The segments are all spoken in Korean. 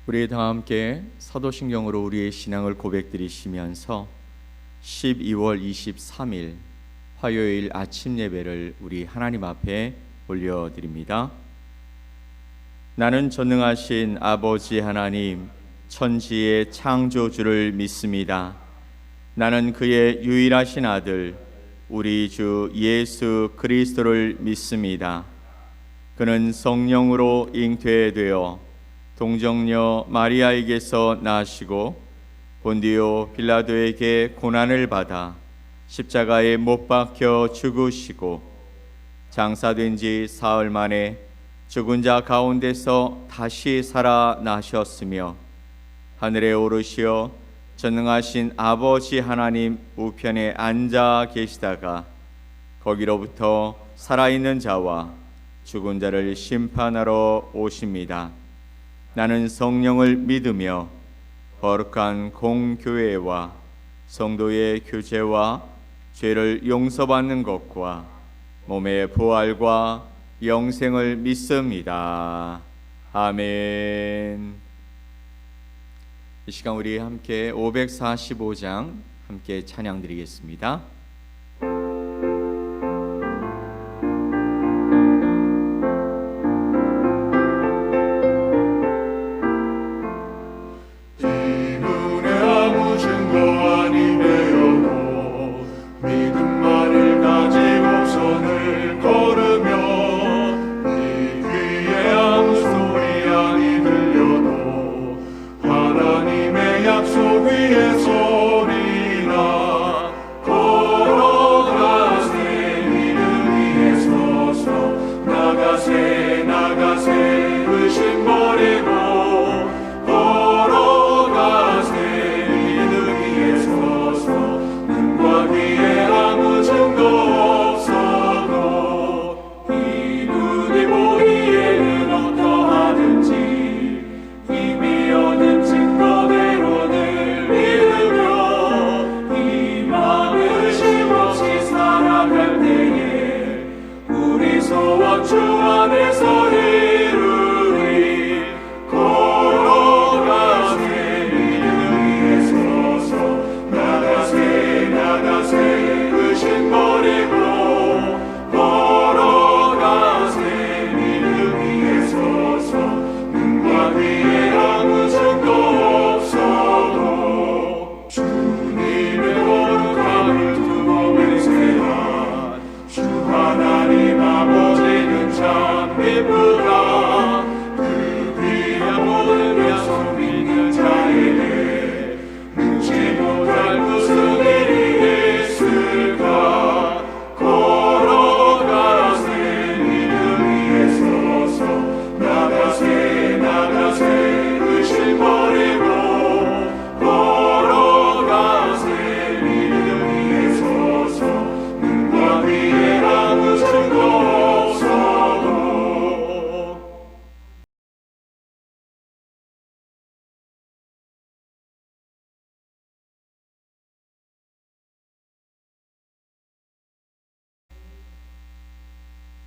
우리 다 함께 사도신경으로 우리의 신앙을 고백드리시면서 12월 23일 화요일 아침 예배를 우리 하나님 앞에 올려드립니다. 나는 전능하신 아버지 하나님, 천지의 창조주를 믿습니다. 나는 그의 유일하신 아들, 우리 주 예수 그리스도를 믿습니다. 그는 성령으로 잉태되어 동정녀 마리아에게서 나시고 본디오 빌라도에게 고난을 받아 십자가에 못 박혀 죽으시고 장사된 지 사흘 만에 죽은 자 가운데서 다시 살아나셨으며 하늘에 오르시어 전능하신 아버지 하나님 우편에 앉아 계시다가 거기로부터 살아있는 자와 죽은 자를 심판하러 오십니다. 나는 성령을 믿으며 거룩한 공교회와 성도의 교제와 죄를 용서받는 것과 몸의 부활과 영생을 믿습니다. 아멘. 이 시간 우리 함께 545장 함께 찬양 드리겠습니다.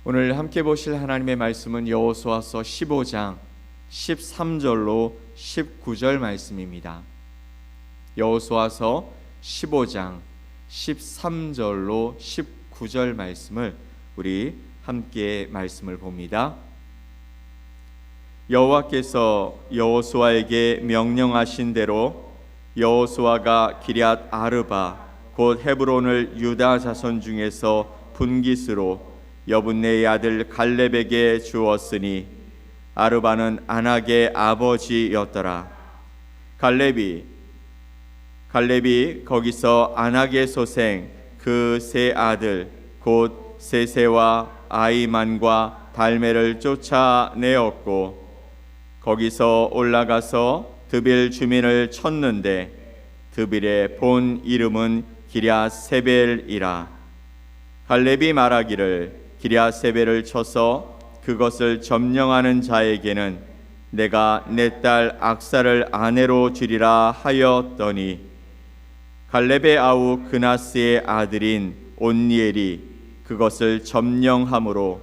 오늘 함께 보실 하나님의 말씀은 여호수아서 15장 13절로 19절 말씀입니다. 여호수아서 15장 13절로 19절 말씀을 우리 함께 말씀을 봅니다. 여호와께서 여호수아에게 명령하신 대로 여호수아가 기럇 아르바 곧 헤브론을 유다 자손 중에서 분깃으로 여분네의 아들 갈렙에게 주었으니 아르바는 아낙의 아버지였더라. 갈렙이 거기서 아낙의 소생 그 세 아들 곧 세세와 아이만과 달메를 쫓아내었고 거기서 올라가서 드빌 주민을 쳤는데 드빌의 본 이름은 기럇세벨이라. 갈렙이 말하기를 기럇세벨을 쳐서 그것을 점령하는 자에게는 내가 내 딸 악사를 아내로 주리라 하였더니 갈렙의 아우 그나스의 아들인 온니엘이 그것을 점령함으로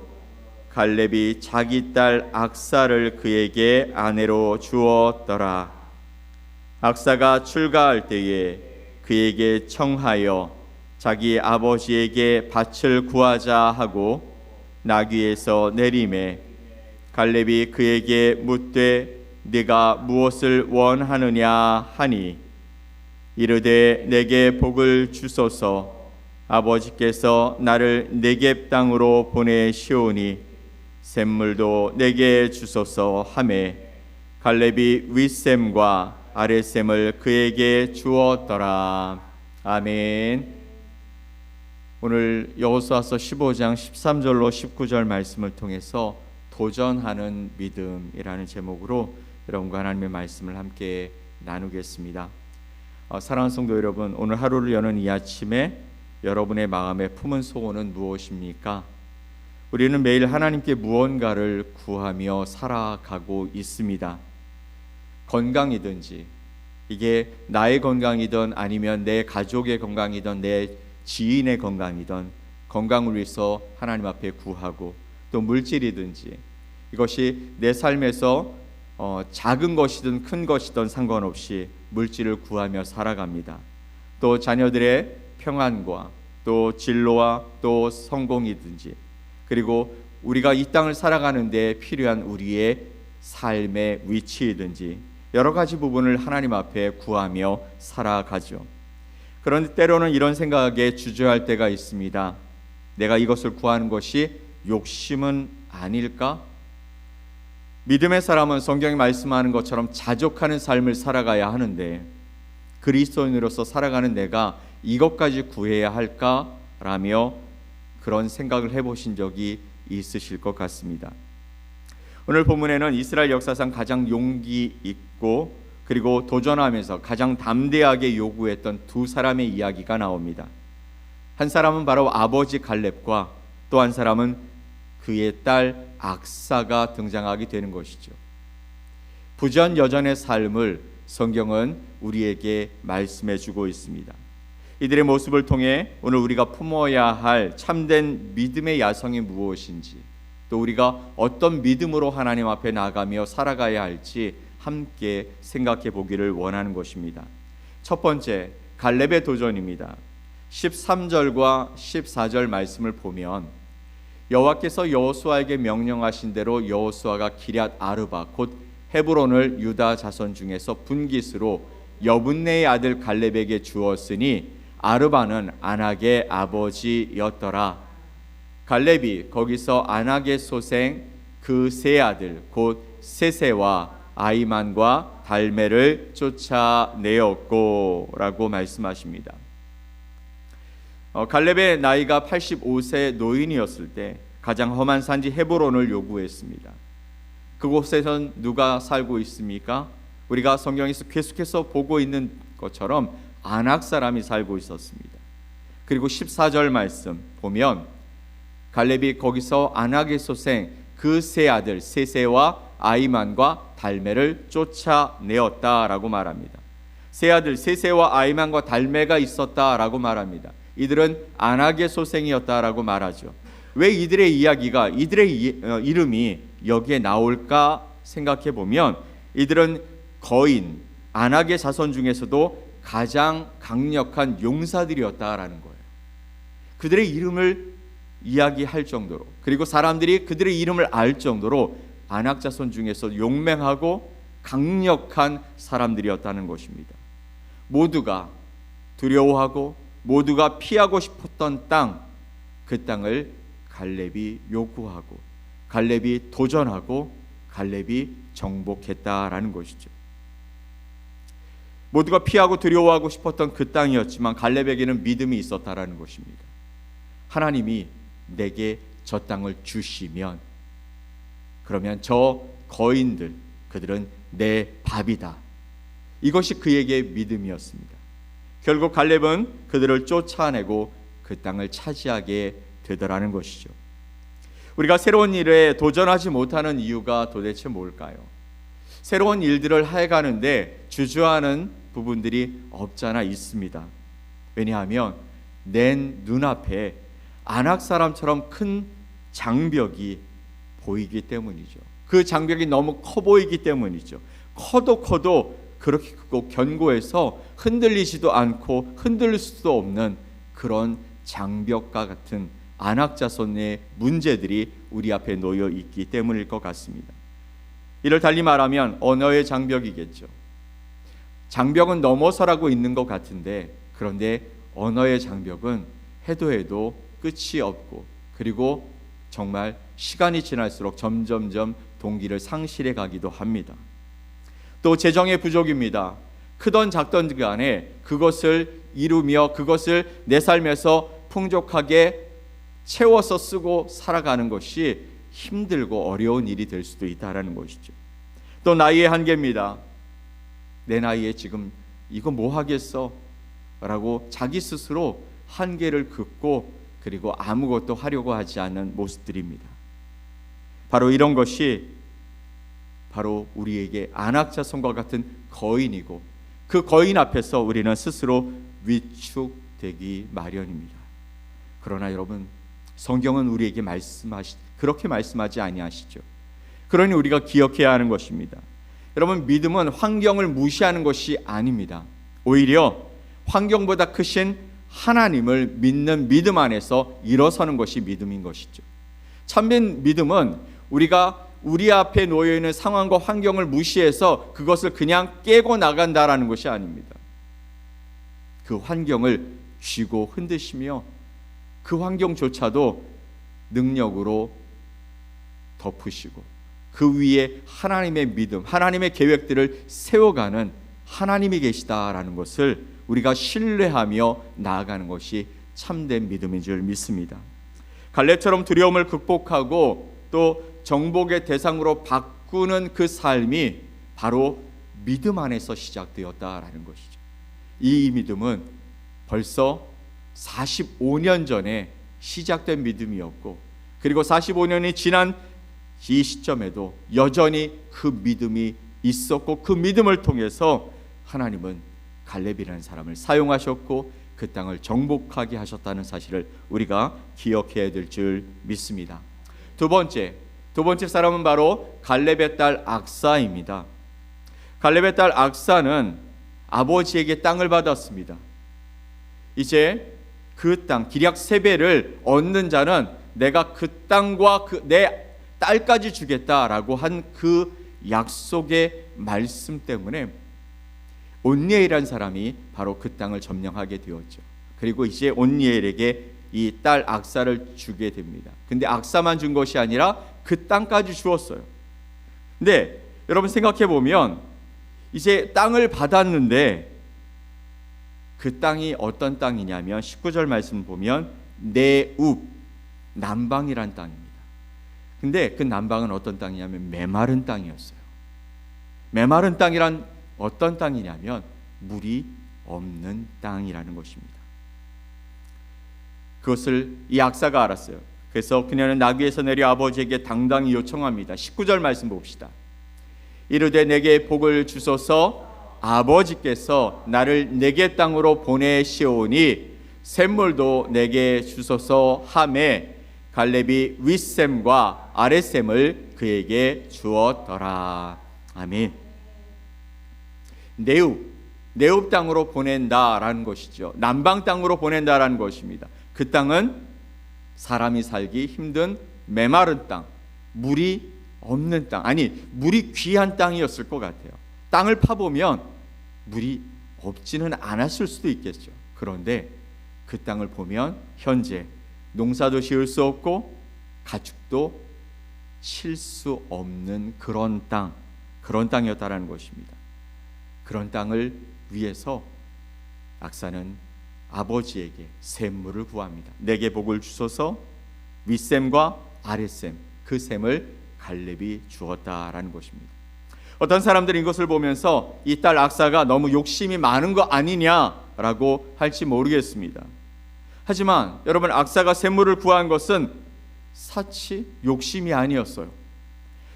갈렙이 자기 딸 악사를 그에게 아내로 주었더라. 악사가 출가할 때에 그에게 청하여 자기 아버지에게 밭을 구하자 하고 나귀에서 내리매 갈렙이 그에게 묻되 네가 무엇을 원하느냐 하니 이르되 내게 복을 주소서 아버지께서 나를 네겝 땅으로 보내시오니 샘물도 내게 주소서 하매 갈렙이 윗샘과 아랫샘을 그에게 주었더라. 아멘. 오늘 여호수아서 15장 13절로 19절 말씀을 통해서 도전하는 믿음이라는 제목으로 여러분과 하나님의 말씀을 함께 나누겠습니다. 사랑하는 성도 여러분, 오늘 하루를 여는 이 아침에 여러분의 마음에 품은 소원은 무엇입니까? 우리는 매일 하나님께 무언가를 구하며 살아가고 있습니다. 건강이든지, 이게 나의 건강이든 아니면 내 가족의 건강이든 내 지인의 건강이든 건강을 위해서 하나님 앞에 구하고, 또 물질이든지 이것이 내 삶에서 작은 것이든 큰 것이든 상관없이 물질을 구하며 살아갑니다. 또 자녀들의 평안과 또 진로와 또 성공이든지, 그리고 우리가 이 땅을 살아가는 데 필요한 우리의 삶의 위치이든지 여러 가지 부분을 하나님 앞에 구하며 살아가죠. 그런데 때로는 이런 생각에 주저할 때가 있습니다. 내가 이것을 구하는 것이 욕심은 아닐까? 믿음의 사람은 성경이 말씀하는 것처럼 자족하는 삶을 살아가야 하는데 그리스도인으로서 살아가는 내가 이것까지 구해야 할까라며 그런 생각을 해보신 적이 있으실 것 같습니다. 오늘 본문에는 이스라엘 역사상 가장 용기 있고 그리고 도전하면서 가장 담대하게 요구했던 두 사람의 이야기가 나옵니다. 한 사람은 바로 아버지 갈렙과 또 한 사람은 그의 딸 악사가 등장하게 되는 것이죠. 부전여전의 삶을 성경은 우리에게 말씀해 주고 있습니다. 이들의 모습을 통해 오늘 우리가 품어야 할 참된 믿음의 야성이 무엇인지, 또 우리가 어떤 믿음으로 하나님 앞에 나가며 살아가야 할지 함께 생각해 보기를 원하는 것입니다. 첫 번째, 갈렙의 도전입니다. 13절과 14절 말씀을 보면 여호와께서 여호수아에게 명령하신 대로 여호수아가 기럇 아르바 곧 헤브론을 유다 자손 중에서 분깃으로 여분네의 아들 갈렙에게 주었으니 아르바는 아낙의 아버지였더라. 갈렙이 거기서 아낙의 소생 그 세 아들 곧 세세와 아이만과 달메를 쫓아내었고 라고 말씀하십니다. 갈렙의 나이가 85세 노인이었을 때 가장 험한 산지 헤브론을 요구했습니다. 그곳에선 누가 살고 있습니까? 우리가 성경에서 계속해서 보고 있는 것처럼 아낙 사람이 살고 있었습니다. 그리고 14절 말씀 보면 갈렙이 거기서 아낙의 소생 그 세 아들 세세와 아이만과 달메를 쫓아내었다라고 말합니다. 세 아들 세세와 아이만과 달메가 있었다라고 말합니다. 이들은 아낙의 소생이었다라고 말하죠. 왜 이들의 이야기가, 이들의 이름이 여기에 나올까 생각해 보면 이들은 거인, 아낙의 자손 중에서도 가장 강력한 용사들이었다라는 거예요. 그들의 이름을 이야기할 정도로, 그리고 사람들이 그들의 이름을 알 정도로 아낙 자손 중에서 용맹하고 강력한 사람들이었다는 것입니다. 모두가 두려워하고 모두가 피하고 싶었던 땅, 그 땅을 갈렙이 요구하고 갈렙이 도전하고 갈렙이 정복했다라는 것이죠. 모두가 피하고 두려워하고 싶었던 그 땅이었지만 갈렙에게는 믿음이 있었다라는 것입니다. 하나님이 내게 저 땅을 주시면 그러면 저 거인들, 그들은 내 밥이다. 이것이 그에게 믿음이었습니다. 결국 갈렙은 그들을 쫓아내고 그 땅을 차지하게 되더라는 것이죠. 우리가 새로운 일에 도전하지 못하는 이유가 도대체 뭘까요? 새로운 일들을 해가는데 주저하는 부분들이 없잖아 있습니다. 왜냐하면 내 눈앞에 아낙 사람처럼 큰 장벽이 보이기 때문이죠. 그 장벽이 너무 커 보이기 때문이죠. 커도 그렇게 크고 견고해서 흔들리지도 않고 흔들릴 수도 없는 그런 장벽과 같은 안악자손의 문제들이 우리 앞에 놓여 있기 때문일 것 같습니다. 이를 달리 말하면 언어의 장벽이겠죠. 장벽은 넘어서라고 있는 것 같은데, 그런데 언어의 장벽은 해도 끝이 없고, 그리고 정말 시간이 지날수록 점점점 동기를 상실해 가기도 합니다. 또 재정의 부족입니다. 크던 작던 간에 그것을 이루며 그것을 내 삶에서 풍족하게 채워서 쓰고 살아가는 것이 힘들고 어려운 일이 될 수도 있다는 것이죠. 또 나이의 한계입니다. 내 나이에 지금 이거 뭐 하겠어? 라고 자기 스스로 한계를 긋고 그리고 아무것도 하려고 하지 않는 모습들입니다. 바로 이런 것이 바로 우리에게 안악자손과 같은 거인이고, 그 거인 앞에서 우리는 스스로 위축되기 마련입니다. 그러나 여러분, 성경은 우리에게 그렇게 말씀하지 아니하시죠. 그러니 우리가 기억해야 하는 것입니다. 여러분, 믿음은 환경을 무시하는 것이 아닙니다. 오히려 환경보다 크신 하나님을 믿는 믿음 안에서 일어서는 것이 믿음인 것이죠. 참된 믿음은 우리가 우리 앞에 놓여 있는 상황과 환경을 무시해서 그것을 그냥 깨고 나간다라는 것이 아닙니다. 그 환경을 쥐고 흔드시며 그 환경조차도 능력으로 덮으시고 그 위에 하나님의 믿음, 하나님의 계획들을 세워가는 하나님이 계시다라는 것을 우리가 신뢰하며 나아가는 것이 참된 믿음인 줄 믿습니다. 갈렙처럼 두려움을 극복하고 또 정복의 대상으로 바꾸는 그 삶이 바로 믿음 안에서 시작되었다라는 것이죠. 이 믿음은 벌써 45년 전에 시작된 믿음이었고, 그리고 45년이 지난 이 시점에도 여전히 그 믿음이 있었고, 그 믿음을 통해서 하나님은 갈렙이라는 사람을 사용하셨고 그 땅을 정복하게 하셨다는 사실을 우리가 기억해야 될 줄 믿습니다. 두 번째 사람은 바로 갈렙의 딸 악사입니다. 갈렙의 딸 악사는 아버지에게 땅을 받았습니다. 이제 그 땅 기럇 세배를 얻는 자는 내가 그 땅과 내 딸까지 주겠다라고 한 그 약속의 말씀 때문에 온니엘이라는 사람이 바로 그 땅을 점령하게 되었죠. 그리고 이제 온니엘에게 이 딸 악사를 주게 됩니다. 근데 악사만 준 것이 아니라 그 땅까지 주었어요. 근데 여러분 생각해 보면 이제 땅을 받았는데 그 땅이 어떤 땅이냐면 19절 말씀 보면 네웁, 남방이란 땅입니다. 근데 그 남방은 어떤 땅이냐면 메마른 땅이었어요. 메마른 땅이란 어떤 땅이냐면 물이 없는 땅이라는 것입니다. 그것을 이 악사가 알았어요. 그래서 그녀는 나귀에서 내려 아버지에게 당당히 요청합니다. 19절 말씀 봅시다. 이르되 내게 복을 주소서, 아버지께서 나를 내게 땅으로 보내시오니 샘물도 내게 주소서 하매 갈렙이 윗샘과 아랫샘을 그에게 주었더라. 아멘. 네웁 땅으로 보낸다라는 것이죠. 남방 땅으로 보낸다라는 것입니다. 그 땅은 사람이 살기 힘든 메마른 땅, 물이 없는 땅, 아니 물이 귀한 땅이었을 것 같아요. 땅을 파보면 물이 없지는 않았을 수도 있겠죠. 그런데 그 땅을 보면 현재 농사도 지을 수 없고 가축도 칠 수 없는 그런 땅이었다라는 것입니다. 그런 땅을 위해서 악사는 아버지에게 샘물을 구합니다. 내게 복을 주소서, 윗샘과 아랫샘, 그 샘을 갈렙이 주었다라는 것입니다. 어떤 사람들은 이것을 보면서 이 딸 악사가 너무 욕심이 많은 거 아니냐라고 할지 모르겠습니다. 하지만 여러분, 악사가 샘물을 구한 것은 사치 욕심이 아니었어요.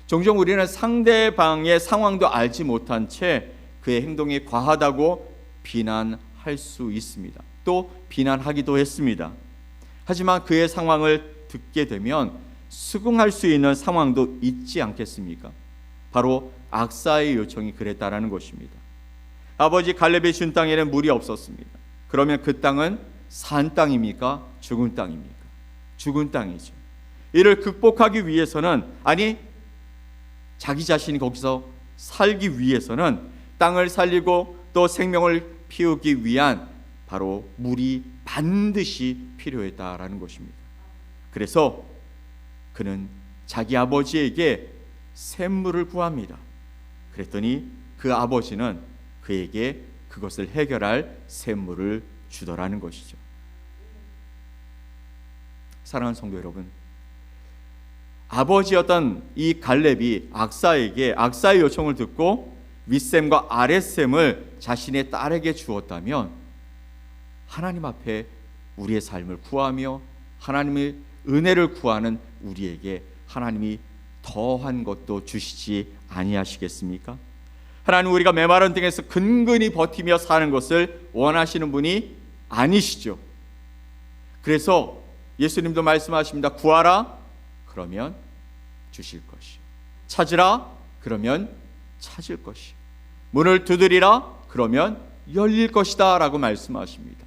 종종 우리는 상대방의 상황도 알지 못한 채 그의 행동이 과하다고 비난할 수 있습니다. 또 비난하기도 했습니다. 하지만 그의 상황을 듣게 되면 수긍할 수 있는 상황도 있지 않겠습니까? 바로 악사의 요청이 그랬다라는 것입니다. 아버지 갈렙이 준 땅에는 물이 없었습니다. 그러면 그 땅은 산 땅입니까? 죽은 땅입니까? 죽은 땅이죠. 이를 극복하기 위해서는, 아니 자기 자신이 거기서 살기 위해서는 땅을 살리고 또 생명을 피우기 위한 바로 물이 반드시 필요했다라는 것입니다. 그래서 그는 자기 아버지에게 샘물을 구합니다. 그랬더니 그 아버지는 그에게 그것을 해결할 샘물을 주더라는 것이죠. 사랑하는 성도 여러분, 아버지였던 이 갈렙이 악사에게 악사의 요청을 듣고 윗샘과 아랫샘을 자신의 딸에게 주었다면, 하나님 앞에 우리의 삶을 구하며 하나님의 은혜를 구하는 우리에게 하나님이 더한 것도 주시지 아니하시겠습니까? 하나님, 우리가 메마른 등에서 근근히 버티며 사는 것을 원하시는 분이 아니시죠. 그래서 예수님도 말씀하십니다. 구하라, 그러면 주실 것이요. 찾으라, 그러면 찾을 것이요. 문을 두드리라, 그러면 열릴 것이다 라고 말씀하십니다.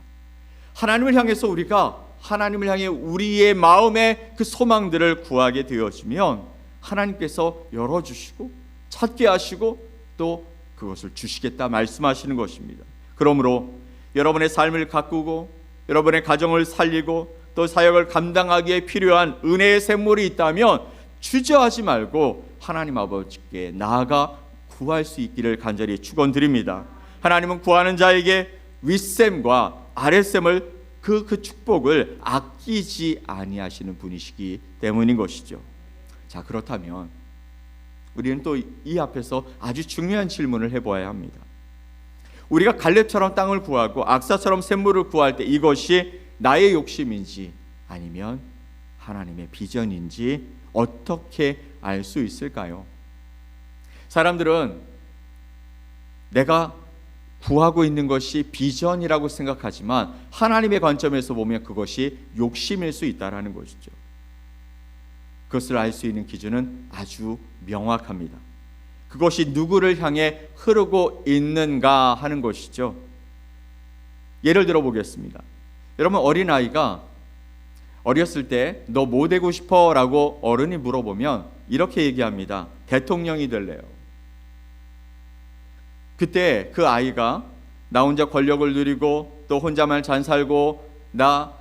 하나님을 향해서 우리가 하나님을 향해 우리의 마음의 그 소망들을 구하게 되어지면 하나님께서 열어주시고 찾게 하시고 또 그것을 주시겠다 말씀하시는 것입니다. 그러므로 여러분의 삶을 가꾸고 여러분의 가정을 살리고 또 사역을 감당하기에 필요한 은혜의 샘물이 있다면 주저하지 말고 하나님 아버지께 나아가 구할 수 있기를 간절히 축원드립니다. 하나님은 구하는 자에게 윗샘과 아랫샘을 그 축복을 아끼지 아니하시는 분이시기 때문인 것이죠. 자, 그렇다면 우리는 또 이 앞에서 아주 중요한 질문을 해보아야 합니다. 우리가 갈렙처럼 땅을 구하고 악사처럼 샘물을 구할 때 이것이 나의 욕심인지 아니면 하나님의 비전인지 어떻게 알 수 있을까요? 사람들은 내가 구하고 있는 것이 비전이라고 생각하지만 하나님의 관점에서 보면 그것이 욕심일 수 있다는 것이죠. 그것을 알 수 있는 기준은 아주 명확합니다. 그것이 누구를 향해 흐르고 있는가 하는 것이죠. 예를 들어 보겠습니다. 여러분, 어린아이가 어렸을 때 너 뭐 되고 싶어? 라고 어른이 물어보면 이렇게 얘기합니다. 대통령이 될래요. 그때 그 아이가 나 혼자 권력을 누리고 또 혼자만 잘 살고 나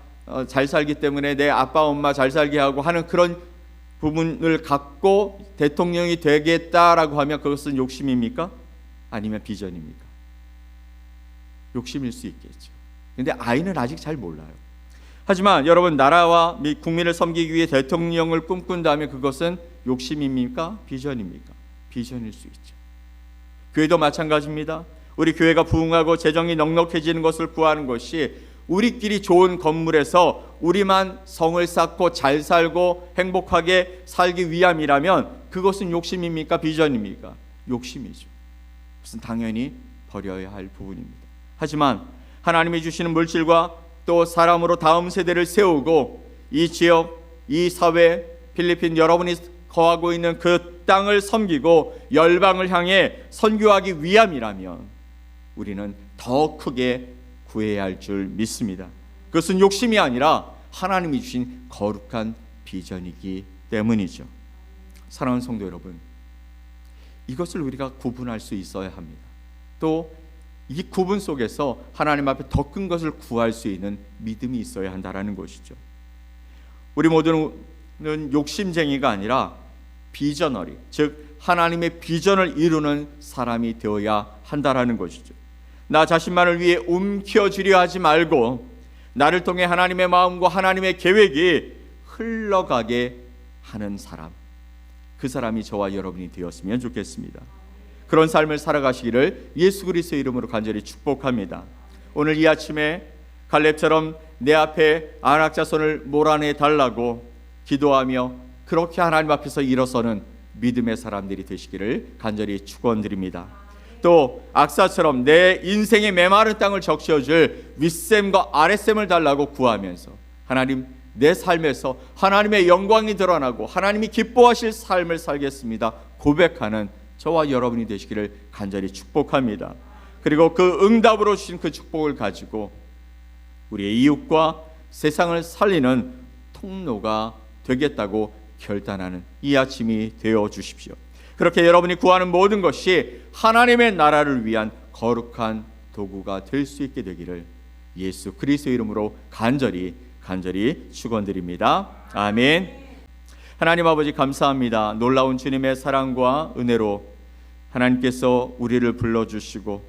잘 살기 때문에 내 아빠 엄마 잘 살게 하고 하는 그런 부분을 갖고 대통령이 되겠다라고 하면 그것은 욕심입니까? 아니면 비전입니까? 욕심일 수 있겠죠. 근데 아이는 아직 잘 몰라요. 하지만 여러분, 나라와 국민을 섬기기 위해 대통령을 꿈꾼다면 그것은 욕심입니까? 비전입니까? 비전일 수 있죠. 교회도 마찬가지입니다. 우리 교회가 부흥하고 재정이 넉넉해지는 것을 구하는 것이 우리끼리 좋은 건물에서 우리만 성을 쌓고 잘 살고 행복하게 살기 위함이라면 그것은 욕심입니까? 비전입니까? 욕심이죠. 그것은 당연히 버려야 할 부분입니다. 하지만 하나님이 주시는 물질과 또 사람으로 다음 세대를 세우고 이 지역, 이 사회, 필리핀 여러분이 거하고 있는 그 땅을 섬기고 열방을 향해 선교하기 위함이라면 우리는 더 크게 구해야 할 줄 믿습니다. 그것은 욕심이 아니라 하나님이 주신 거룩한 비전이기 때문이죠. 사랑하는 성도 여러분, 이것을 우리가 구분할 수 있어야 합니다. 또 이 구분 속에서 하나님 앞에 더 큰 것을 구할 수 있는 믿음이 있어야 한다는 것이죠. 우리 모두는 욕심쟁이가 아니라 비전어리, 즉 하나님의 비전을 이루는 사람이 되어야 한다는 것이죠. 나 자신만을 위해 움켜쥐려 하지 말고 나를 통해 하나님의 마음과 하나님의 계획이 흘러가게 하는 사람, 그 사람이 저와 여러분이 되었으면 좋겠습니다. 그런 삶을 살아가시기를 예수 그리스도의 이름으로 간절히 축복합니다. 오늘 이 아침에 갈렙처럼 내 앞에 안악자손을 몰아내 달라고 기도하며 그렇게 하나님 앞에서 일어서는 믿음의 사람들이 되시기를 간절히 축원드립니다. 또 악사처럼 내 인생의 메마른 땅을 적셔줄 윗샘과 아랫샘을 달라고 구하면서 하나님, 내 삶에서 하나님의 영광이 드러나고 하나님이 기뻐하실 삶을 살겠습니다 고백하는 저와 여러분이 되시기를 간절히 축복합니다. 그리고 그 응답으로 주신 그 축복을 가지고 우리의 이웃과 세상을 살리는 통로가 되겠다고 결단하는 이 아침이 되어 주십시오. 그렇게 여러분이 구하는 모든 것이 하나님의 나라를 위한 거룩한 도구가 될 수 있게 되기를 예수 그리스도의 이름으로 간절히 축원드립니다. 아멘. 하나님 아버지 감사합니다. 놀라운 주님의 사랑과 은혜로 하나님께서 우리를 불러주시고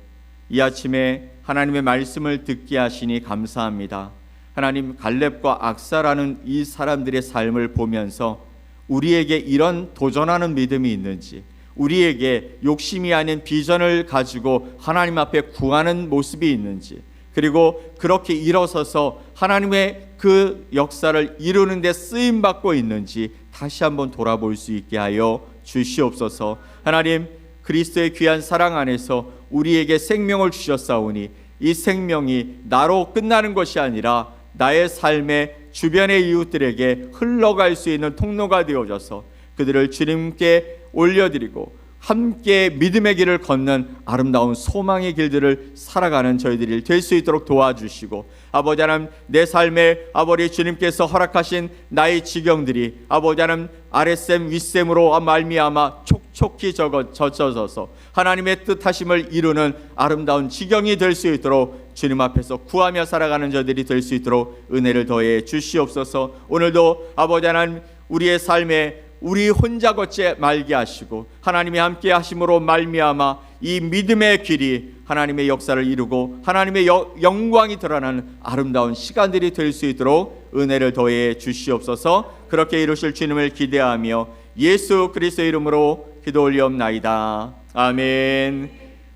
이 아침에 하나님의 말씀을 듣게 하시니 감사합니다. 하나님, 갈렙과 악사라는 이 사람들의 삶을 보면서 우리에게 이런 도전하는 믿음이 있는지, 우리에게 욕심이 아닌 비전을 가지고 하나님 앞에 구하는 모습이 있는지, 그리고 그렇게 일어서서 하나님의 그 역사를 이루는 데 쓰임받고 있는지 다시 한번 돌아볼 수 있게 하여 주시옵소서. 하나님, 그리스도의 귀한 사랑 안에서 우리에게 생명을 주셨사오니 이 생명이 나로 끝나는 것이 아니라 나의 삶의 주변의 이웃들에게 흘러갈 수 있는 통로가 되어져서 그들을 주님께 올려드리고 함께 믿음의 길을 걷는 아름다운 소망의 길들을 살아가는 저희들이 될 수 있도록 도와주시고, 아버지 하나님, 내 삶에 아버지 주님께서 허락하신 나의 지경들이 아버지 하나님 아랫셈 윗셈으로 말미암아 촉촉히 젖어져서 하나님의 뜻하심을 이루는 아름다운 지경이 될 수 있도록 주님 앞에서 구하며 살아가는 저들이 될 수 있도록 은혜를 더해 주시옵소서. 오늘도 아버지 하나님, 우리의 삶에 우리 혼자 걷지 말게 하시고 하나님이 함께 하심으로 말미암아 이 믿음의 길이 하나님의 역사를 이루고 하나님의 영광이 드러나는 아름다운 시간들이 될 수 있도록 은혜를 더해 주시옵소서. 그렇게 이루실 주님을 기대하며 예수 그리스도의 이름으로 기도 올리옵나이다. 아멘.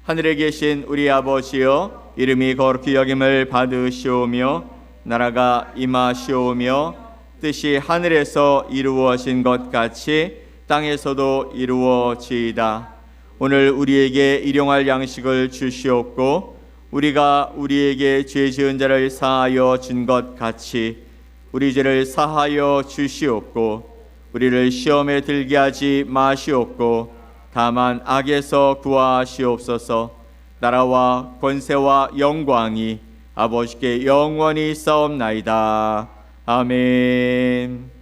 하늘에 계신 우리 아버지여, 이름이 거룩히 여김을 받으시오며 나라가 임하시오며 뜻이 하늘에서 이루어진 것 같이 땅에서도 이루어지이다. 오늘 우리에게 일용할 양식을 주시옵고 우리가 우리에게 죄 지은 자를 사하여 준 것 같이 우리 죄를 사하여 주시옵고 우리를 시험에 들게 하지 마시옵고 다만 악에서 구하시옵소서. 나라와 권세와 영광이 아버지께 영원히 있사옵나이다. 아멘.